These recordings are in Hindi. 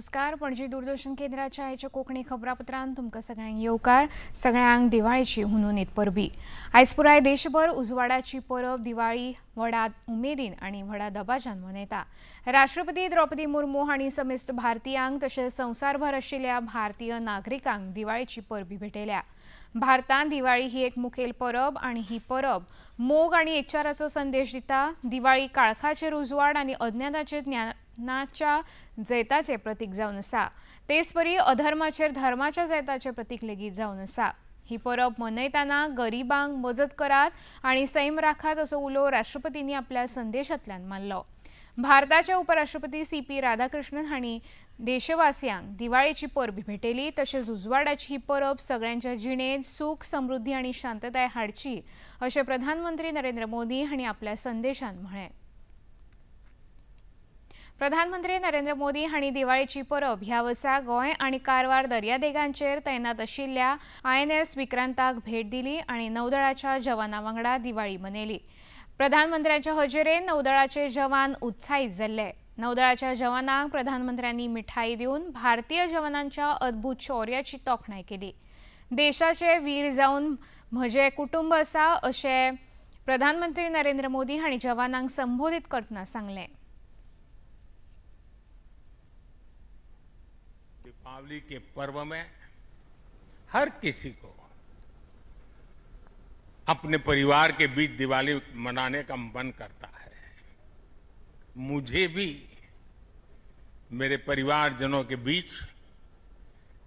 नमस्कार. पणजी दूरदर्शन केंद्राच्या आयच्या कोंकणी खबरापत्रांत तुमकां सगळ्यांक येवकार. सगळ्यांक दिवाळीची हुनूनीत परबी. आयज पुराय देशभर उजवाडाची परब दिवाळी व्हडा उमेदीन आनी व्हडा दबाज्यान मनयता. राष्ट्रपती द्रौपदी मुर्मू हांणी समेस्त भारतीयांक तशेंच संवसारभर आशिल्ल्या भारतीय नागरिकांक दिवाळीची परबी भेटयल्या. भारतांत दिवाळी ही एक मुखेल परब आनी ही परब मोग आनी एकचाराचो संदेश दिता. दिवाळी काळखाचेर उजवाड आनी अज्ञानाचेर ज्ञानाच्या जैताचे प्रतीक जावन आसा. तेच परी अधर्माचेर धर्माच्या जैताचे प्रतीक लेगीत जावन आसा. ही परब मनयतना गरिबांक मजत करात आनी सैम राखात असो उलो राष्ट्रपतींनी आपल्या संदेशांतल्यान मारलो. भारताचे उपराष्ट्रपती CP राधाकृष्णन हांणी देशवासियांक दिवाळीची परबी भेटयली. तशेंच उजवाडाची ही परब सगळ्यांच्या जिणेंत सूख समृद्धी आनी शांतताय हाडची अशें प्रधानमंत्री नरेंद्र मोदी हांणी आपल्या संदेशांत म्हळें. प्रधानमंत्री नरेंद्र मोदी हांणी दिवाळीची परब ह्या वर्सा गोंय आनी कारवार दर्यादेगांचेर तैनात आशिल्ल्या INS विक्रांताक भेट दिली आनी नौदळाच्या जवानां वांगडा दिवाळी मनयली. प्रधानमंत्र्यांच्या हजेरेन नौदळाचे जवान उत्साहीत जाल्ले. नौदळाच्या जवानांक प्रधानमंत्र्यांनी मिठाई दिवन भारतीय जवानांच्या अद्भुत शौर्याची तोखणाय केली. देशाचे वीर जावन म्हजें कुटुंब आसा अशें प्रधानमंत्री नरेंद्र मोदी हांणी जवानांक संबोधीत करतना सांगलें. दीपावली के पर्व में हर किसी को अपने परिवार के बीच दिवाली मनाने का मन करता है. मुझे भी मेरे परिवारजनों के बीच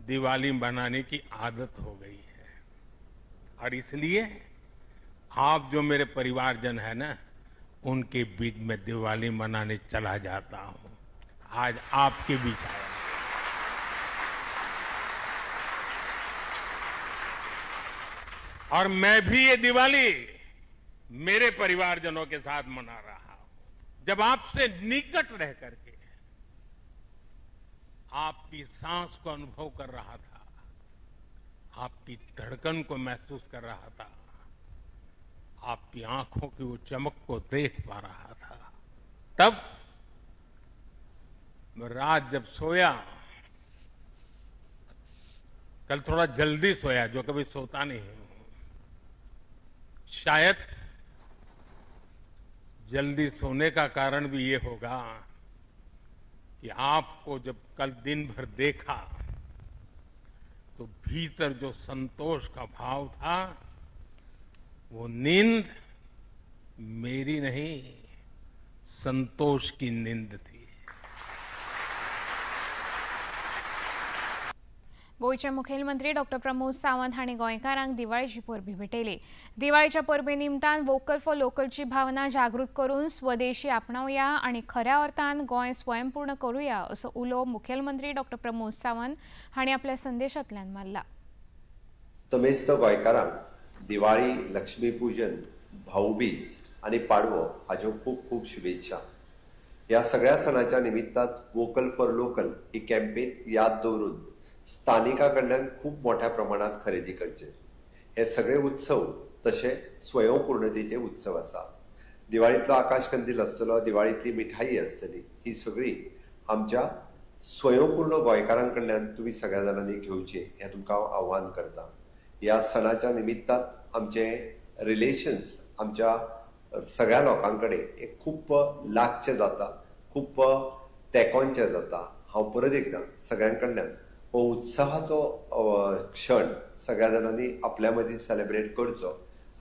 दिवाली मनाने की आदत हो गई है और इसलिए आप जो मेरे परिवारजन है ना, उनके बीच में दिवाली मनाने चला जाता हूं. आज आपके बीच आया. और मैं भी ये दिवाली मेरे परिवारजनों के साथ मना रहा हूं. जब आपसे निकट रह करके आपकी सांस को अनुभव कर रहा था, आपकी धड़कन को महसूस कर रहा था, आपकी आंखों की वो चमक को देख पा रहा था, तब मैं रात जब सोया, कल थोड़ा जल्दी सोया, जो कभी सोता नहीं हूं. शायद जल्दी सोने का कारण भी ये होगा कि आपको जब कल दिन भर देखा तो भीतर जो संतोष का भाव था, वो नींद मेरी नहीं, संतोष की नींद थी. गोयचे मुखेलमंत्री डॉ. प्रमोद सावंत हांणी गोंयकारांक दिवाळीची परबी भेटयली. दिवाळीच्या परबे निमतान वोकल फॉर लोकलची भावना जागृत करून स्वदेशी आपणावया आनी खऱ्या अर्थान गोंय स्वयंपूर्ण करूया असो उलो मुखेलमंत्री डॉ. प्रमोद सावंत हांणी आपल्या संदेशांतल्यान मारला. समेस्त गोंयकारांक दिवाळी, लक्ष्मीपूजन, भाऊबीज आनी पाडवो हाज्यो खूब खूब शुभेच्छा. ह्या सगळ्या सणाच्या निमित्तान vocal for local he campaign याद दवरून स्थानिकांकडल्यान खूप मोठ्या प्रमाणात खरेदी करचे. हे सगळे उत्सव तसे स्वयंपूर्णतेचे उत्सव आसा. दिवाळीतलो आकाशकंदील आसतलो, दिवाळीतली मिठाई आसतली, ही सगळी आमच्या स्वयंपूर्ण गोंयकारांकडल्यान तुम्ही सगळ्या जाणांनी घेवची हे तुमकां हांव आव्हान करता. ह्या सणाच्या निमित्तान आमचे रिलेशन्स आमच्या सगळ्या लोकांकडे एक खूप लागचे जाता, खूप तेंकोनचे जाता. हांव परत एकदा सगळ्यांकडल्यान हो उत्साहाचो क्षण सगळ्या जाणांनी आपल्या मदीं सेलिब्रेट करचो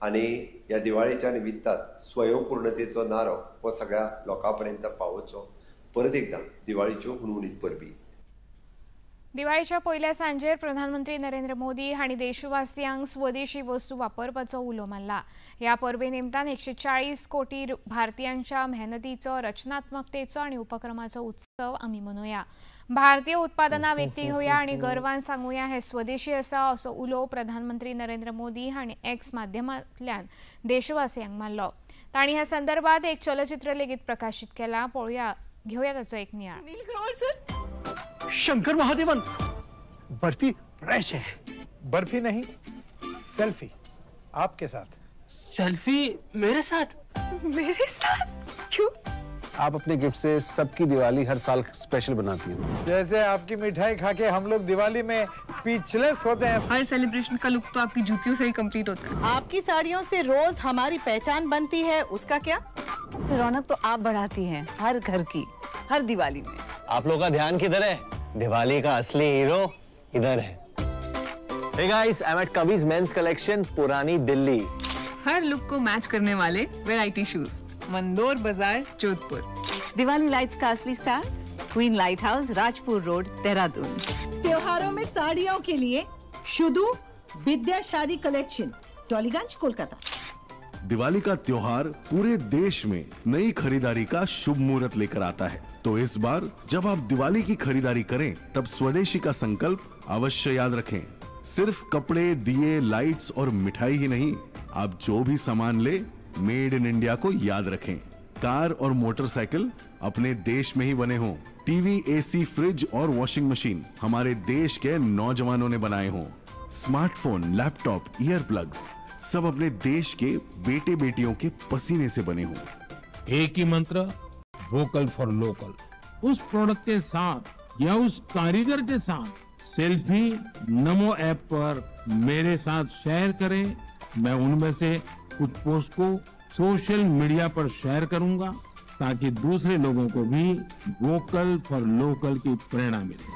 आनी ह्या दिवाळीच्या निमित्तान स्वयंपूर्णतेचो नारो हो सगळ्या लोकां पर्यंत पावोवचो. परत एकदा दिवाळीच्यो हुनहुनीत परबी. दिवाळीच्या पयल्या सांजेर प्रधानमंत्री नरेंद्र मोदी हांणी देशवासियांक स्वदेशी वस्तू वापरपाचो उलो मारला. ह्या परबे निमतान 140 कोटी भारतीयांच्या मेहनतीचो, रचनात्मकतेचो आनी उपक्रमाचो उत्सव आमी मनोवया. भारतीय उत्पादनां विकती घेवया आनी गर्वान सांगुया हे स्वदेशी आसा असो उलो प्रधानमंत्री नरेंद्र मोदी हांणी X माध्यमांतल्यान देशवासियांक मारलो. तांणी ह्या संदर्भात एक चलचित्र लेगीत प्रकाशीत केला. घेऊया ताचो एक नियाळ. शंकर महादेवन, बर्फी फ्रेश है. बर्फी नहीं, सेल्फी आपके साथ. सेल्फी मेरे साथ? मेरे साथ क्यों? आप अपने गिफ्ट से सबकी दिवाली हर साल स्पेशल बनाती हैं। जैसे आपकी मिठाई खा के हम लोग दिवाली में स्पीचलेस होते हैं। हर सेलिब्रेशन का लुक तो आपकी जूतियों से ही कंप्लीट होता है। आपकी साड़ियों से रोज हमारी पहचान बनती है, उसका क्या? रौनक तो आप बढ़ाती हैं हर घर की, हर दिवाली में। आप लोग का ध्यान किधर है? दिवाली का असली हीरो इधर है। Hey guys, I'm at Kavi's Men's Collection, पुरानी दिल्ली। हर लुक को मैच करने वाले वैरायटी शूज, मंदोर बाजार, जोधपुर। दिवाली लाइट्स का असली star, queen light house, Rajpur road, Dehradun. त्योहारों में साड़ियों के लिए शुदू विद्याशाली कलेक्शन, टॉलीगंज, कोलकाता। दिवाली का त्योहार पूरे देश में नई खरीदारी का शुभ मुहूर्त लेकर आता है। तो इस बार जब आप दिवाली की खरीदारी करें तब स्वदेशी का संकल्प अवश्य याद रखें। सिर्फ कपड़े, दिए, लाइट्स और मिठाई ही नहीं, आप जो भी सामान ले मेड इन इंडिया को याद रखें। कार और मोटरसाइकिल अपने देश में ही बने हों। टीवी, एसी, फ्रिज और वॉशिंग मशीन हमारे देश के नौजवानों ने बनाए हों। स्मार्टफोन, लैपटॉप, ईयर प्लग्स सब अपने देश के बेटे बेटियों के पसीने से बने हों। एक ही मंत्र, वोकल फॉर लोकल। उस प्रोडक्ट के साथ या उस कारीगर के साथ सेल्फी नमो ऐप पर मेरे साथ शेयर करें। मैं उनमें से कुछ पोस्ट को सोशल मीडिया पर शेयर करूंगा ताकि दूसरे लोगों को भी वोकल फॉर लोकल की प्रेरणा मिले।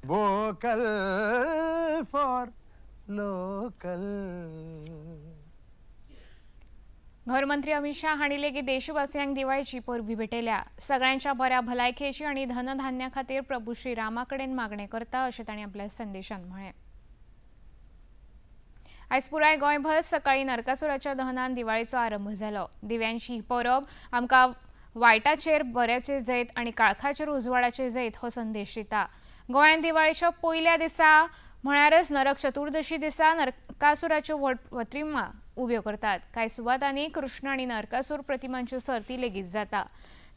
Vocal for local. घरमंत्री अमित शाह हांणी लेगीत देशवासियांक दिवाळीची परबी भेटयल्या। सगळ्यांच्या बऱ्या भलायकेची आणि धनधान्या खातीर प्रभू श्रीरामा कडेन मागणे करता अशें तांणी आपल्या संदेशांत म्हळें। आयज पुराय गोंयभर सकाळी नरकासुराच्या दहनान दिवाळीचो आरंभ जालो। दिव्यांची ही परब आमकां वायटाचेर बऱ्याचे जैत आनी काळखाचेर उजवाडाचे जैत हो संदेश दिता। गोंयांत दिवाळीच्या पयल्या दिसा म्हळ्यारच नरक चतुर्दशी दिसा नरकासुराच्यो प्रतिमा उब्यो करतात। कांय सुवातांनी कृष्ण आनी नरकासूर प्रतिमांच्यो सर्ती लेगीत जाता।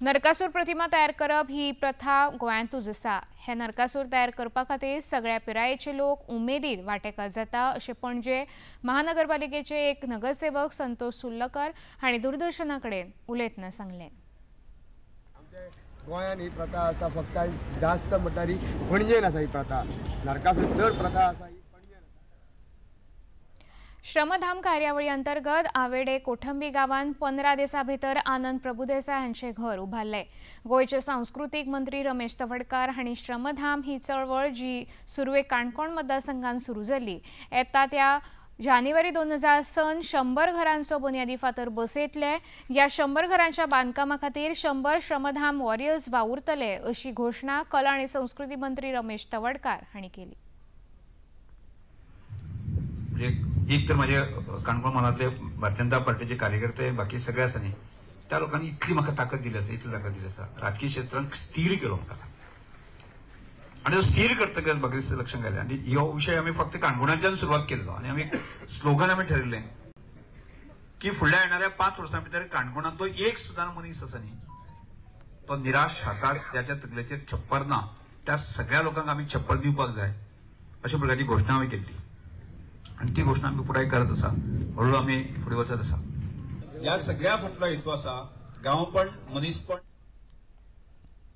नरकासूर प्रतिमा तयार करप ही प्रथा गोंयांतूच आसा। हे नरकासूर तयार करपा खातीर सगळ्या पिरायेचे लोक उमेदीन वांटेकार जाता अशें पणजे महानगरपालिकेचे एक नगरसेवक संतोष सुर्लकर हांणी दूरदर्शना कडेन उलयतना सांगलें। गोंयांत ही प्रथा आसा, फक्त जास्त म्हणटारी पणजेन आसा ही प्रथा। नरकासूर चड प्रथा आसा ही पणजेन आसा। श्रमधाम कार्यावळी अंतर्गत आवेडे कोठंबी गांवांत 15 दिसां भितर आनंद प्रभुदेसाय हांचें घर उबारलें। गोंयचे सांस्कृतीक मंत्री रमेश तवडकार हांणी श्रमधाम ही चळवळ जी सुरवे काणकोण मतदारसंघात सुरू जाल्ली येता त्या जानेवारी 2000 100 घरांचो बुन्यादी फातर बसयतले। या 100 घरांच्या बांदकामा खातीर 100 श्रमधाम वॉरियर्स वावुरतले अशी घोषणा कला आनी संस्कृती मंत्री रमेश तवडकार हांणी केली। एक तर माझे काणकोण मनातले भारतीय जनता पार्टीचे कार्यकर्ते बाकी सगळे आसा न्ही, त्या लोकांनी इतली म्हाका ताकद दिली आसा, इतली ताकद दिली आसा, राजकीय क्षेत्रांत स्थिर केलो म्हाका आणि स्थिर करतकच म्हाका दिसता लक्षात घालें। आणि ह्यो विषय आमी फक्त काणकोणाच्यान सुरवात केल्लो आणि आमी स्लोगन आमी ठरयलें की फुडल्या येणाऱ्या 5 वर्सां भितर काणकोणांतलो एक सुद्दां मनीस आसा न्ही तो निराश हताश ज्याच्या तकलेचेर छप्पर ना त्या सगळ्या लोकांक आमी छप्पर दिवपाक जाय अशा प्रकारची घोषणा आमी केल्ली आणि ती घोषणा आमी पुराय करत आसा। हळूहळू आमी फुडें वचत आसा। ह्या सगळ्या फाटलो हेतू आसा गांवपण मनीसपण।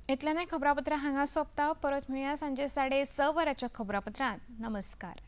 इतल्यान खबरापत्र हांगा सोंपता। परत मेळुया सांजे 6:30 वरांच्या खबरापत्रांत। नमस्कार।